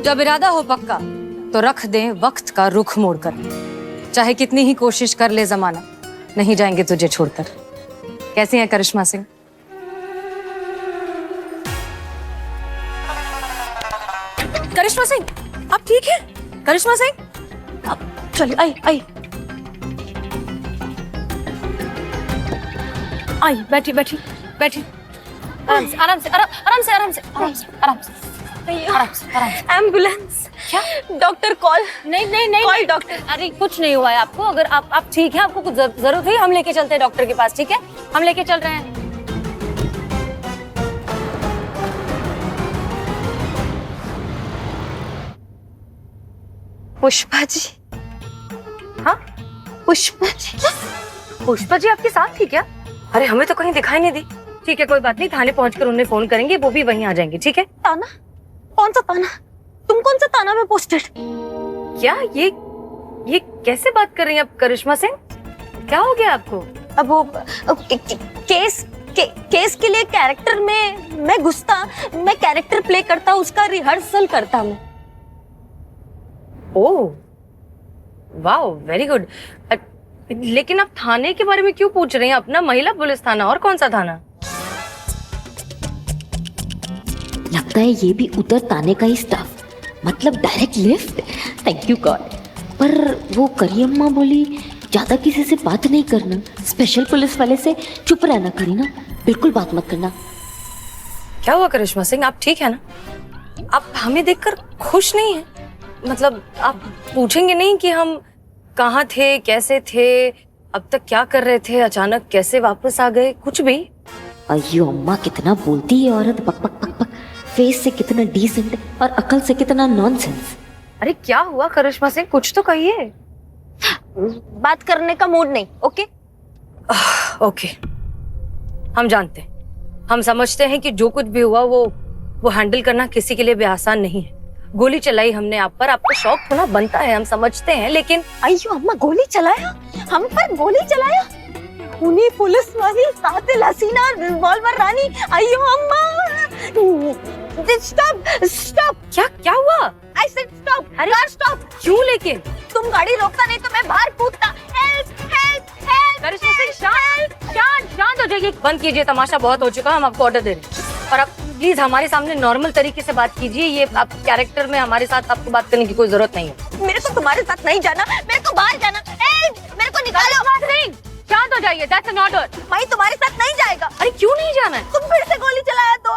जब इरादा हो पक्का तो रख दें वक्त का रुख मोड़कर। चाहे कितनी ही कोशिश कर ले जमाना, नहीं जाएंगे तुझे छोड़कर। कैसी हैं करिश्मा सिंह? करिश्मा सिंह, आप ठीक हैं? करिश्मा सिंह, आप चलिए, आई आई आई, बैठी बैठी बैठी, आराम से आराम से आराम से आराम से आराम से आराम से आराम से आराम से। एम्बुलेंस। क्या? Doctor call. नहीं नहीं नहीं, कॉल डॉक्टर। अरे कुछ नहीं हुआ है आपको। अगर आप ठीक हैं, आपको कुछ जरूरत है, हम लेके चलते हैं डॉक्टर के पास। ठीक है, हम लेके चल रहे हैं। पुष्पा जी। हाँ, पुष्पा जी। पुष्पा जी आपके साथ थी क्या? अरे हमें तो कहीं दिखाई नहीं दी। ठीक है, कोई बात नहीं, थाने पहुंचकर उन्हें फोन करेंगे, वो भी वहीं आ जाएंगे। ठीक है। ताना? कौन सा ताना? तुम कौन सा ताना में पोस्टेड? क्या ये कैसे बात कर रही हैं आप करिश्मा सिंह? क्या हो गया आपको? अब वो केस के लिए कैरेक्टर में मैं घुसता, मैं कैरेक्टर प्ले करता, उसका रिहर्सल करता मैं। ओह वाह, वेरी गुड। लेकिन आप थाने के बारे में क्यों पूछ रही हैं? अपना महिला पुलिस थाना, और कौन सा थाना? लगता है ये भी उधर ताने का ही स्टाफ, मतलब direct lift. Thank you God. पर वो करियम्मा बोली ज्यादा किसी से बात नहीं करना, स्पेशल पुलिस वाले से चुप रहना। करीना, बिल्कुल बात मत करना। क्या हुआ करिश्मा सिंह, आप ठीक है ना? आप हमें देखकर खुश नहीं हैं? मतलब आप पूछेंगे नहीं कि हम कहाँ थे, कैसे थे, अब तक क्या कर रहे थे, अचानक कैसे वापस आ गए, कुछ भी? अयो अम्मा, कितना बोलती है औरत, पक पक पक पक। फेस से कितना डिसेंट और अकल से कितना नॉनसेंस। अरे क्या हुआ करिश्मा सिंह, कुछ तो कहिए। बात करने का मूड नहीं। ओके ओके, हम जानते हैं, हम समझते हैं कि जो कुछ भी हुआ वो हैंडल करना किसी के लिए भी आसान नहीं है। गोली चलाई हमने आप पर, आपको शौक होना बनता है, हम समझते हैं, लेकिन अयो अम्मा, गोली चलाया? हम पर गोली चलाया? उन्हीं पुलिस वाली कातिल हसीना रिवॉल्वर रानी। अयो अम्मा, स्टॉप स्टॉप। क्या हुआ? I said stop. अरे कार स्टॉप। क्यों? लेकिन तुम गाड़ी रोकता नहीं तो मैं बाहर कूदता। Help help help. Karishma Singh, शांत हो जाइए, बंद कीजिए, तमाशा बहुत हो चुका, हम आपको ऑर्डर दे रहे हैं। और आप प्लीज हमारे सामने नॉर्मल तरीके से बात कीजिए। ये आप कैरेक्टर में हमारे साथ आपको बात करने की कोई जरूरत नहीं है। मेरे को तुम्हारे साथ नहीं जाना, मेरे को बाहर जाना। हेल्प, मेरे को निकालो। शांत हो जाइए, दैट्स एन ऑर्डर। मैं तुम्हारे साथ नहीं जाएगा। अरे क्यों नहीं जाना है? तुम फिर से गोली चलाया तो।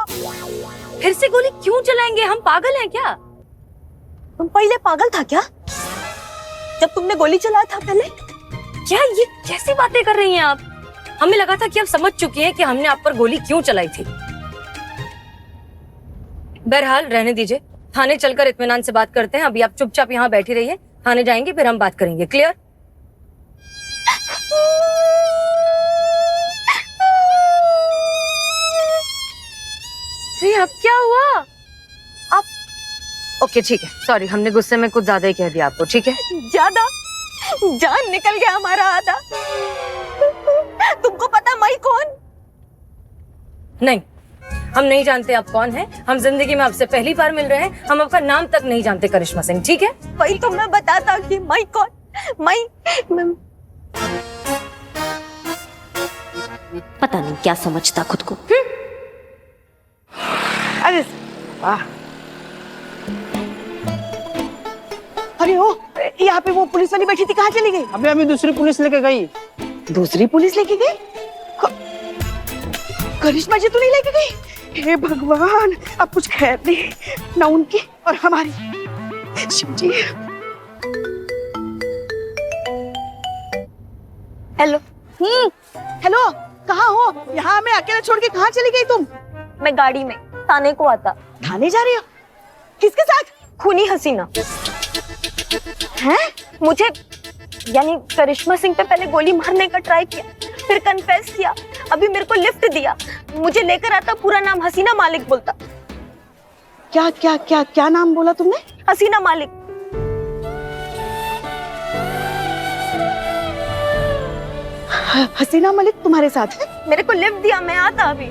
फिर से गोली क्यों चलाएंगे? हम पागल हैं क्या? तुम पहले पागल था क्या, जब तुमने गोली चलाया था पहले? क्या ये कैसी बातें कर रही हैं आप? हमें लगा था कि आप समझ चुकी हैं कि हमने आप पर गोली क्यों चलाई थी। बहरहाल रहने दीजिए, थाने चलकर इत्मीनान से बात करते हैं। अभी आप चुपचाप यहाँ बैठी रहिए, थाने जाएंगे फिर हम बात करेंगे। क्लियर? अब क्या हुआ? आप ओके, ठीक है, सॉरी, हमने गुस्से में कुछ ज्यादा ही कह दिया आपको। ठीक है, ज्यादा? जान निकल गया हमारा आधा। तुमको पता मैं कौन? नहीं, हम नहीं जानते आप कौन हैं। हम जिंदगी में आपसे पहली बार मिल रहे हैं, हम आपका नाम तक नहीं जानते करिश्मा सिंह। ठीक है, वही तो मैं बताता कि मैं कौन। मैं पता नहीं क्या समझता खुद को। अरे वाह, अरे ओ, यहाँ पे वो पुलिस वाली बैठी थी, कहाँ चली गई? अबे अभी दूसरी पुलिस लेके गई। दूसरी पुलिस लेके गई? करिश्मा जी तो नहीं लेके गई? हे भगवान, अब कुछ खैर नहीं, ना उनकी और हमारी। शिव जी। हेलो। हेलो, कहाँ हो? यहाँ मैं अकेला छोड़ के कहाँ चली गई तुम? मैं गाड़ी में थाने को आता। थाने जा रही हो? किसके साथ? खूनी हसीना। हैं? मुझे यानी करिश्मा सिंह पे पहले गोली मारने का ट्राई किया, फिर कन्फेस किया, अभी मेरे को लिफ्ट दिया, मुझे लेकर आता, पूरा नाम हसीना मालिक बोलता। क्या क्या क्या क्या नाम बोला तुमने? हसीना मालिक। हसीना मलिक तुम्हारे साथ है? मेरे को लिफ्ट दिया, मैं आता अभी।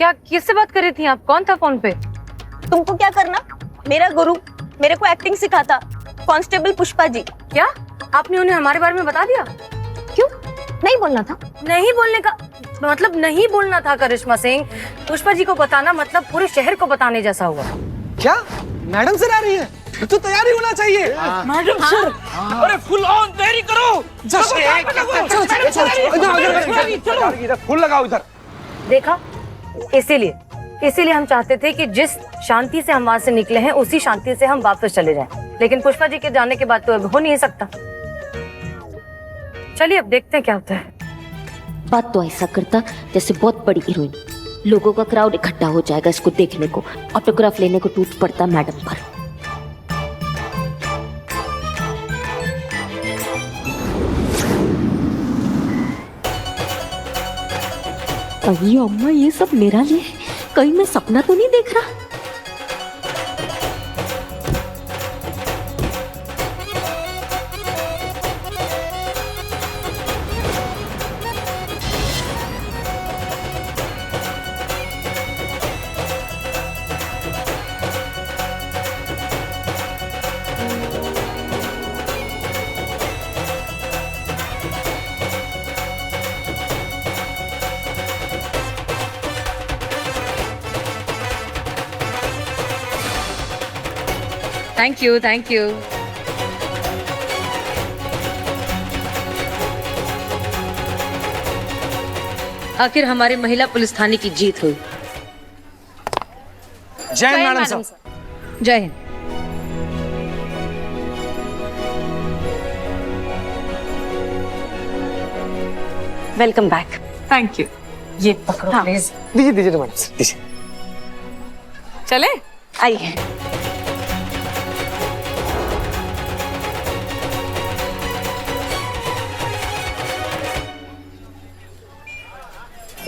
क्या किससे बात कर रही थी आप? कौन था फोन पे? तुमको क्या करना? मेरा गुरु मेरे को एक्टिंग सिखाता, कांस्टेबल पुष्पा जी। क्या आपने उन्हें हमारे बारे में बता दिया? क्यों नहीं बोलना था? नहीं बोलने का मतलब नहीं बोलना था करिश्मा सिंह। पुष्पा जी को बताना मतलब पूरे शहर को बताने जैसा हुआ। क्या मैडम सर आ रही है? तो तैयारी होना चाहिए। मैडम सर, अरे फुल ऑन तैयारी करो। इधर फुल लगाओ इधर। देखा, इसीलिए हम चाहते थे कि जिस शांति से हम वहां से निकले हैं उसी शांति से हम वापस चले जाएं। लेकिन पुष्पा जी के जाने के बाद तो अब हो नहीं सकता। चलिए अब देखते हैं क्या होता है। बात तो ऐसा करता जैसे बहुत बड़ी हीरोइन, लोगों का क्राउड इकट्ठा हो जाएगा इसको देखने को, ऑटोग्राफ लेने को टूट पड़ता मैडम पर। अरे अम्मा, ये सब मेरा लिए है? कहीं मैं सपना तो नहीं देख रहा? Thank you, thank you. आखिर हमारे महिला पुलिस थाने की जीत हुई। जय हिंद मैडम साहब। जय Hind. Welcome back. Thank you. ये पकड़ो प्लीज। दीजिए दीजिए मैडम सर, दीजिए। चले? आइए।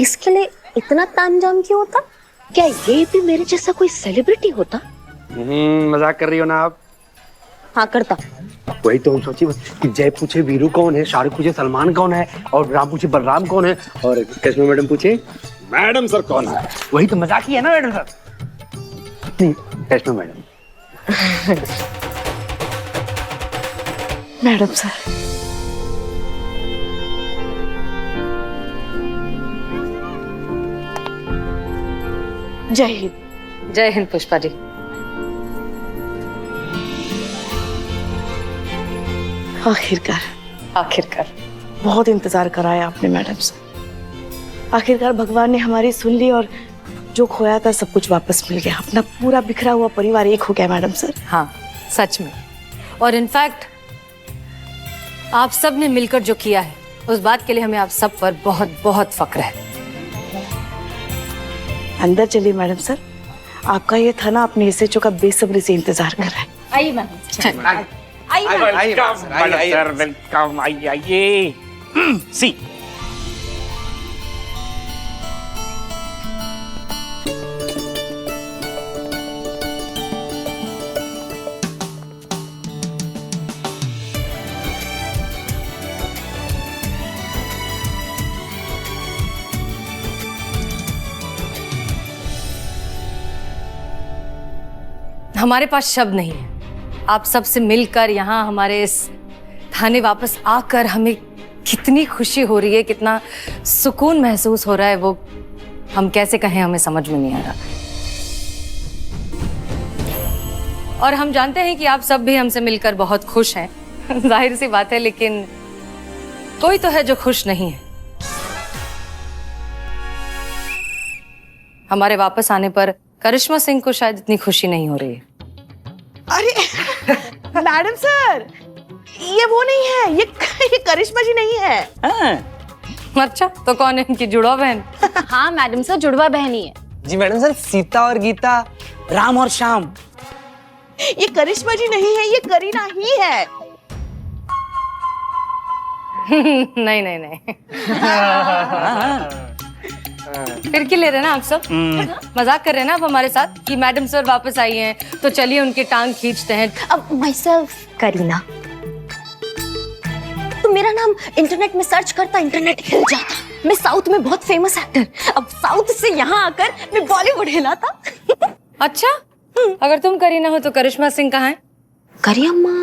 इसके लिए इतना तामझाम क्यों होता? क्या ये भी मेरे जैसा कोई सेलिब्रिटी होता? मजाक कर रही हो ना आप? हाँ करता। वही तो हम सोची कि जय पूछे वीरू कौन है, शाहरुख पूछे सलमान कौन है, और राम पूछे बलराम कौन है, और करिश्मा मैडम पूछे मैडम सर कौन है। वही तो मजाक ही है ना मैडम सर। करिश्मा मैडम। मैडम सर, जय हिंद। जय हिंद पुष्पा जी। आखिरकार बहुत इंतजार कराया आपने मैडम से। आखिरकार भगवान ने हमारी सुन ली और जो खोया था सब कुछ वापस मिल गया। अपना पूरा बिखरा हुआ परिवार एक हो गया मैडम सर। हाँ सच में। और इनफैक्ट आप सब ने मिलकर जो किया है उस बात के लिए हमें आप सब पर बहुत बहुत फक्र है। अंदर चलिए मैडम सर, आपका ये थाना अपने एसएचओ का बेसब्री से इंतजार कर रहा है। आइए मैडम। आइए वेलकम, आइए। सी हमारे पास शब्द नहीं है। आप सबसे मिलकर यहाँ हमारे इस थाने वापस आकर हमें कितनी खुशी हो रही है, कितना सुकून महसूस हो रहा है, वो हम कैसे कहें, हमें समझ में नहीं आ रहा। और हम जानते हैं कि आप सब भी हमसे मिलकर बहुत खुश हैं। जाहिर सी बात है, लेकिन कोई तो है जो खुश नहीं है। हमारे वापस आने पर करिश्मा सिंह को शायद इतनी खुशी नहीं हो रही है। अरे मैडम सर, ये वो नहीं है, ये करिश्मा जी नहीं है। अच्छा तो कौन है इनकी जुड़वा बहन? हाँ मैडम सर, जुड़वा बहन ही है। जी मैडम सर, सीता और गीता, राम और श्याम। ये करिश्मा जी नहीं है, ये करीना ही है। नहीं नहीं नहीं। फिर क्यों ले रहे हैं ना आप सब? मजाक कर रहे हैं ना आप हमारे साथ कि मैडम सर वापस आई हैं तो चलिए उनकी टांग खींचते हैं। अब माई सेल्फ करीना। तो मेरा नाम इंटरनेट में सर्च करता, इंटरनेट हिल जाता। मैं साउथ में बहुत फेमस एक्टर, अब साउथ से यहाँ आकर मैं बॉलीवुड हिलाता। अच्छा, अगर तुम करीना हो तो करिश्मा सिंह कहाँ है? करियम्मा।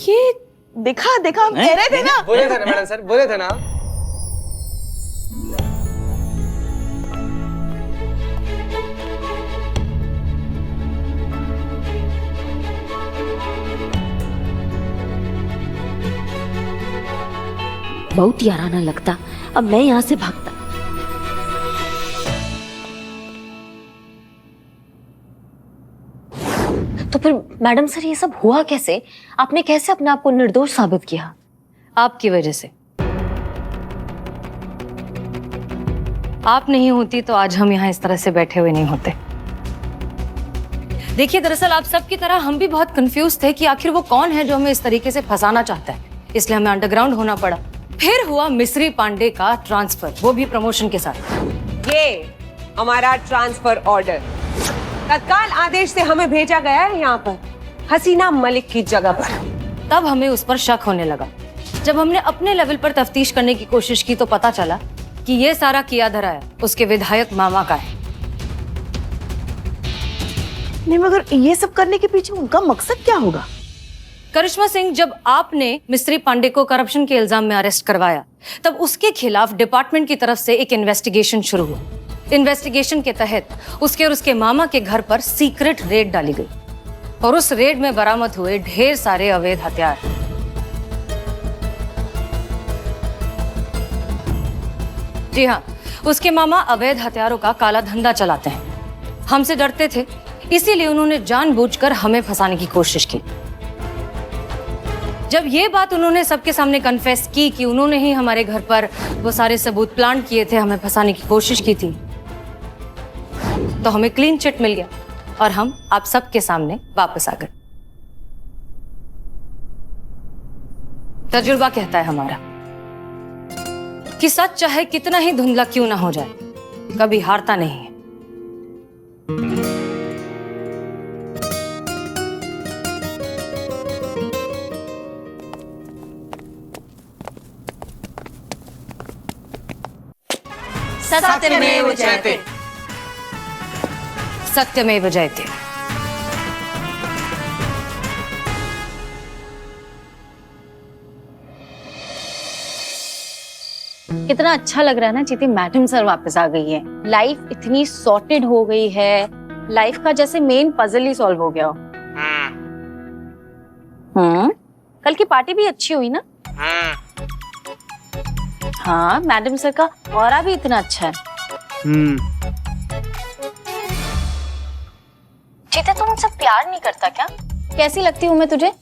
ये देखा हम कह रहे थे ना। बोले थे ना मैडम सर, बोले थे ना। बहुत याराना लगता, अब मैं यहाँ से भागता। तो फिर मैडम सर ये सब हुआ कैसे? आपने कैसे अपने आप को निर्दोष साबित किया? आपकी वजह से। आप नहीं होती तो आज हम यहाँ इस तरह से बैठे हुए नहीं होते। देखिए, दरअसल आप सबकी तरह हम भी बहुत कंफ्यूज थे कि आखिर वो कौन है जो हमें इस तरीके से फंसाना चाहता है। इसलिए हमें अंडरग्राउंड होना पड़ा। फिर हुआ मिस्री पांडे का ट्रांसफर, वो भी प्रमोशन के साथ। ये हमारा ट्रांसफर ऑर्डर तत्काल आदेश से हमें भेजा गया है यहाँ पर हसीना मलिक की जगह पर। तब हमें उस पर शक होने लगा। जब हमने अपने लेवल पर तफ्तीश करने की कोशिश की तो पता चला कि ये सारा किया धरा है उसके विधायक मामा का है। नहीं, मगर ये सब करने के पीछे उनका मकसद क्या होगा? करिश्मा सिंह, जब आपने मिस्री पांडे को करप्शन के इल्जाम में अरेस्ट करवाया तब उसके खिलाफ डिपार्टमेंट की तरफ से एक इन्वेस्टिगेशन शुरू हुआ। इन्वेस्टिगेशन के तहत उसके और उसके मामा के घर पर सीक्रेट रेड डाली गई और उस रेड में बरामद हुए ढेर सारे अवैध हथियार। जी हाँ, उसके मामा अवैध हथियारों का काला धंधा चलाते हैं। हमसे डरते थे, इसीलिए उन्होंने जानबूझकर हमें फंसाने की कोशिश की। जब ये बात उन्होंने सबके सामने कन्फेस की कि उन्होंने ही हमारे घर पर वो सारे सबूत प्लांट किए थे, हमें फंसाने की कोशिश की थी, तो हमें क्लीन चिट मिल गया और हम आप सबके सामने वापस आ गए। तजुर्बा कहता है हमारा कि सच चाहे कितना ही धुंधला क्यों ना हो जाए, कभी हारता नहीं है। सत्यमेव जयते। सत्यमेव जयते। कितना अच्छा लग रहा है ना चीती, मैडम सर वापस आ गई है। लाइफ इतनी सॉर्टेड हो गई है, लाइफ का जैसे मेन पजल ही सॉल्व हो गया। कल की पार्टी भी अच्छी हुई ना? हाँ, मैडम सर का ऑरा भी इतना अच्छा है। चीते, तू मुझसे प्यार नहीं करता क्या? कैसी लगती हूँ मैं तुझे?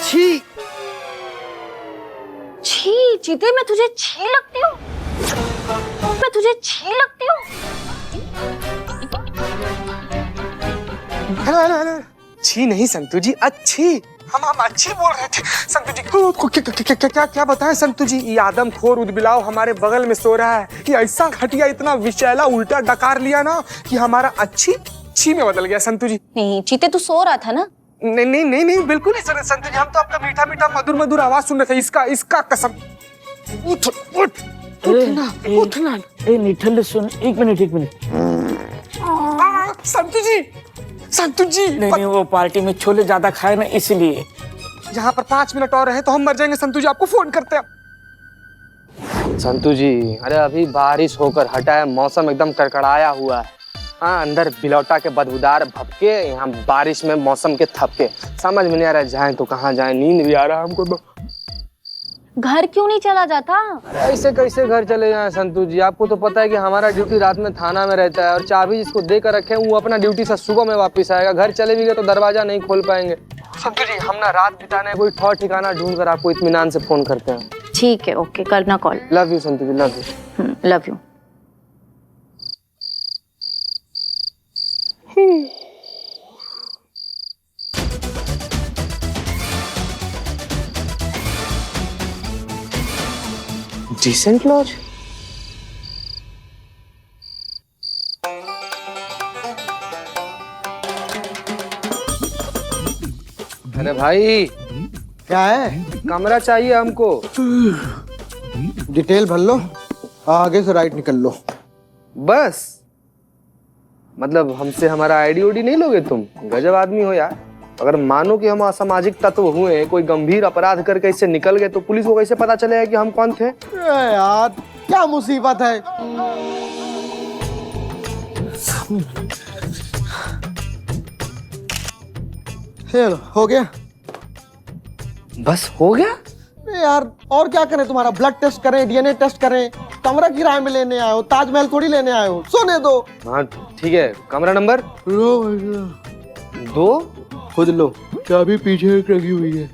छी छी, चीते मैं तुझे छी लगती हूँ? मैं तुझे छी लगती हूँ? हेलो हेलो हेलो, छी नहीं संतू जी, अच्छी। हम अच्छी बोल रहे थे संतू जी। क्या बताएं संतू जी, ये आदमखोर उदबिलाव हमारे बगल में सो रहा है। ये ऐसा घटिया, इतना विषैला उल्टा डकार लिया ना कि हमारा अच्छी छी में बदल गया संतू जी। नहीं चीते, तू सो रहा था ना? नहीं नहीं नहीं नहीं, बिल्कुल नहीं सर संतू जी, हम तो आपका मीठा मीठा मधुर मधुर आवाज सुन रहे थे। इसका कसम। उठ उठ उठना उठना। ए निठल सुन, एक मिनट। संतू जी नहीं, वो पार्टी में छोले ज्यादा खाए ना, इसलिए। यहाँ पर 5 मिनट और रहे तो हम मर जाएंगे संतू जी, आपको फोन करते हैं। संतू जी, अरे अभी बारिश होकर हटा है, मौसम एकदम कड़कड़ाया हुआ है। हाँ, अंदर बिलौटा के बदबूदार भपके, यहाँ बारिश में मौसम के थपके। समझ में नहीं आ रहा जाए तो कहाँ जाए, नींद भी आ रहा है हमको तो। घर क्यों नहीं चला जाता? ऐसे कैसे घर चले जाएं संतू जी? आपको तो पता है कि हमारा ड्यूटी रात में थाना में रहता है और चाबी जिसको दे कर रखे वो अपना ड्यूटी से सुबह में वापस आएगा। घर चले भी गए तो दरवाजा नहीं खोल पाएंगे। संतू जी, हम ना रात बिताने कोई ठौर ठिकाना ढूंढ कर आपको इत्मीनान से फोन करते हैं। ठीक है, ओके, करना call. Love you Santu ji, love you. Love you. Decent lodge. अरे भाई, क्या है? कमरा चाहिए हमको। डिटेल भर लो, आगे से राइट निकल लो। बस मतलब हमसे हमारा आईडी ओडी नहीं लोगे तुम? गजब आदमी हो यार। अगर मानो कि हम असामाजिक तत्व हुए, कोई गंभीर अपराध करके इससे निकल गए तो पुलिस को कैसे पता चलेगा कि हम कौन थे? यार क्या मुसीबत है। चलो, हो गया? बस हो गया? यार और क्या करें? तुम्हारा ब्लड टेस्ट करें, डीएनए टेस्ट करें? कमरा किराए में लेने आए हो, ताजमहल थोड़ी लेने आए हो। सोने दो। हाँ ठीक है, कमरा नंबर 2। खुद लो, चाबी पीछे रखी हुई है।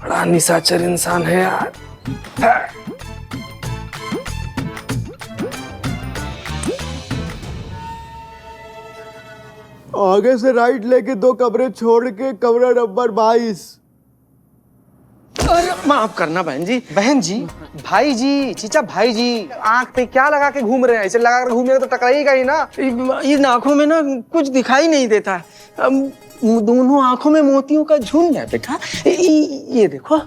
बड़ा निशाचर इंसान है यार। आगे से राइट लेके 2 कमरे छोड़ के कमरा नंबर 22। अरे माफ करना बहन जी। बहन जी, भाई जी, चीचा भाई जी, आंख पे क्या लगा के घूम रहे हैं? ऐसे लगा कर घूमेगा तो टकराएगा ही ना। इन आंखों में ना कुछ दिखाई नहीं देता। दोनों आंखों में मोतियों का झुंड है बेटा। ये देखो।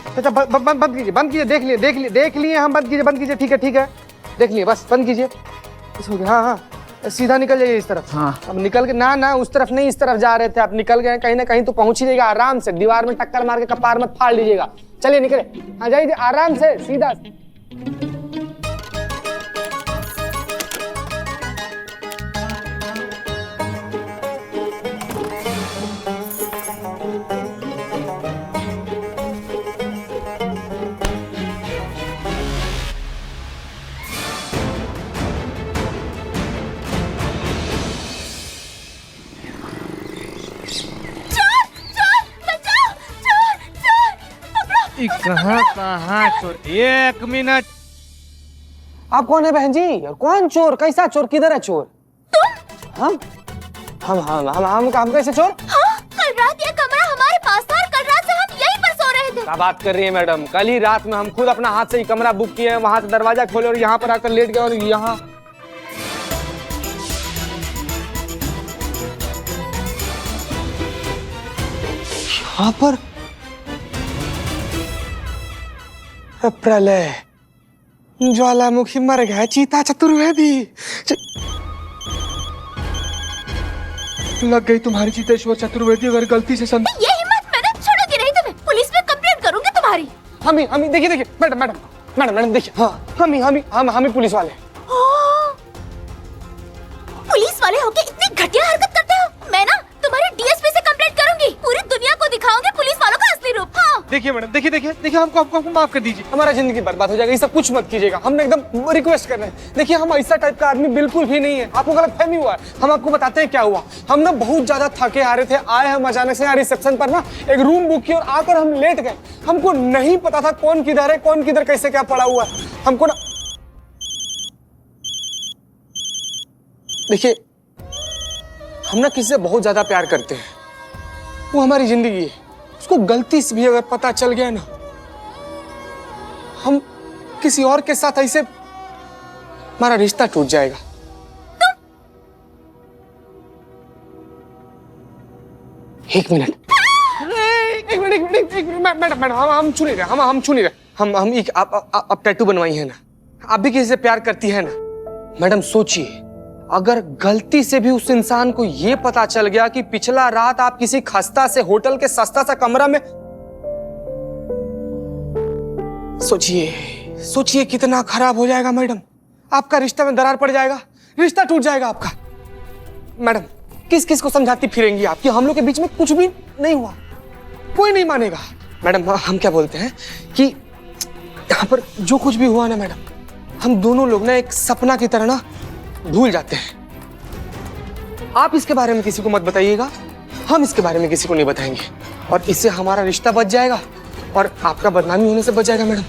अच्छा बंद कीजिए, बंद कीजिए। देख लिए हम। बंद कीजिए। ठीक है, देख लिए, बस बंद कीजिए। हाँ, सीधा निकल जाइए इस तरफ। हाँ। अब निकल के ना उस तरफ नहीं, इस तरफ जा रहे थे आप। निकल गए कहीं ना कहीं तो पहुंच ही जाएगा आराम से। दीवार में टक्कर मार के कपार मत फाड़ लीजिएगा। चलिए निकले। हाँ जाइए आराम से, सीधा। कहाँ चोर? 1 मिनट। आप कौन है बहन जी? और कौन चोर? कैसा चोर? किधर है चोर? तुम? हम कैसे चोर? हाँ, कल रात ये कमरा हमारे पास था और कल रात से हम यहीं पर सो रहे थे। क्या बात कर रही है मैडम? कल ही रात में हम खुद अपना हाथ से ही कमरा बुक किए हैं, वहां से दरवाजा खोले और यहाँ पर आकर लेट गए। और यहाँ पर प्रलय, ज्वालामुखी मर गया, चीता चतुर्वेदी लग गई तुम्हारी चीतेश्वर चतुर्वेदी। अगर गलती से ये हिम्मत मैंने छोड़ूंगी नहीं तुम्हें। पुलिस में कंप्लेंट करूंगी तुम्हारी। हम देखिए मैडम देखिए। हाँ हम पुलिस वाले। पुलिस वाले होके इतनी घटिया हरकत करते हो? मैं ना तुम्हारी डीएसपी से कंप्लेंट करूंगी। पूरी दुनिया को दिखाऊंगी पुलिस वालों का असली रूप। हाँ देखिए मैडम, देखिए हमको माफ कर दीजिए। हमारा जिंदगी बर्बाद हो जाएगा, ये सब कुछ मत कीजिएगा। हम एकदम रिक्वेस्ट कर रहे हैं। देखिए हम ऐसा टाइप का आदमी बिल्कुल भी नहीं है। आपको गलतफहमी हुआ है। हम आपको बताते हैं क्या हुआ। हम ना बहुत ज्यादा थके आ रहे थे, आए हम अचानक से यहाँ रिसेप्शन पर ना एक रूम बुक किया और आकर हम लेट गए। हमको नहीं पता था कौन किधर है, कौन किधर कैसे क्या पड़ा हुआ है। हमको ना देखिए, हम ना किसी से बहुत ज्यादा प्यार करते हैं, वो हमारी जिंदगी है। उसको गलती से भी अगर पता चल गया ना, हम किसी और के साथ ऐसे, हमारा रिश्ता टूट जाएगा। एक मिनट मैडम, हम छू नहीं रहे। हम आप टैटू बनवाई है ना, आप भी किसी से प्यार करती है ना। मैडम सोचिए, अगर गलती से भी उस इंसान को यह पता चल गया कि पिछला रात आप किसी खस्ता से होटल के सस्ता सा कमरा में सोचिए सोचिए कितना खराब हो जाएगा मैडम, आपका रिश्ता में दरार पड़ जाएगा, रिश्ता टूट जाएगा आपका। मैडम किस किस को समझाती फिरेंगी आप कि हम लोग के बीच में कुछ भी नहीं हुआ, कोई नहीं मानेगा। मैडम हम क्या बोलते हैं कि यहाँ पर जो कुछ भी हुआ ना मैडम, हम दोनों लोग ना एक सपना की तरह ना भूल जाते हैं। आप इसके बारे में किसी को मत बताइएगा, हम इसके बारे में किसी को नहीं बताएंगे, और इससे हमारा रिश्ता बच जाएगा और आपका बदनामी होने से बच जाएगा मैडम।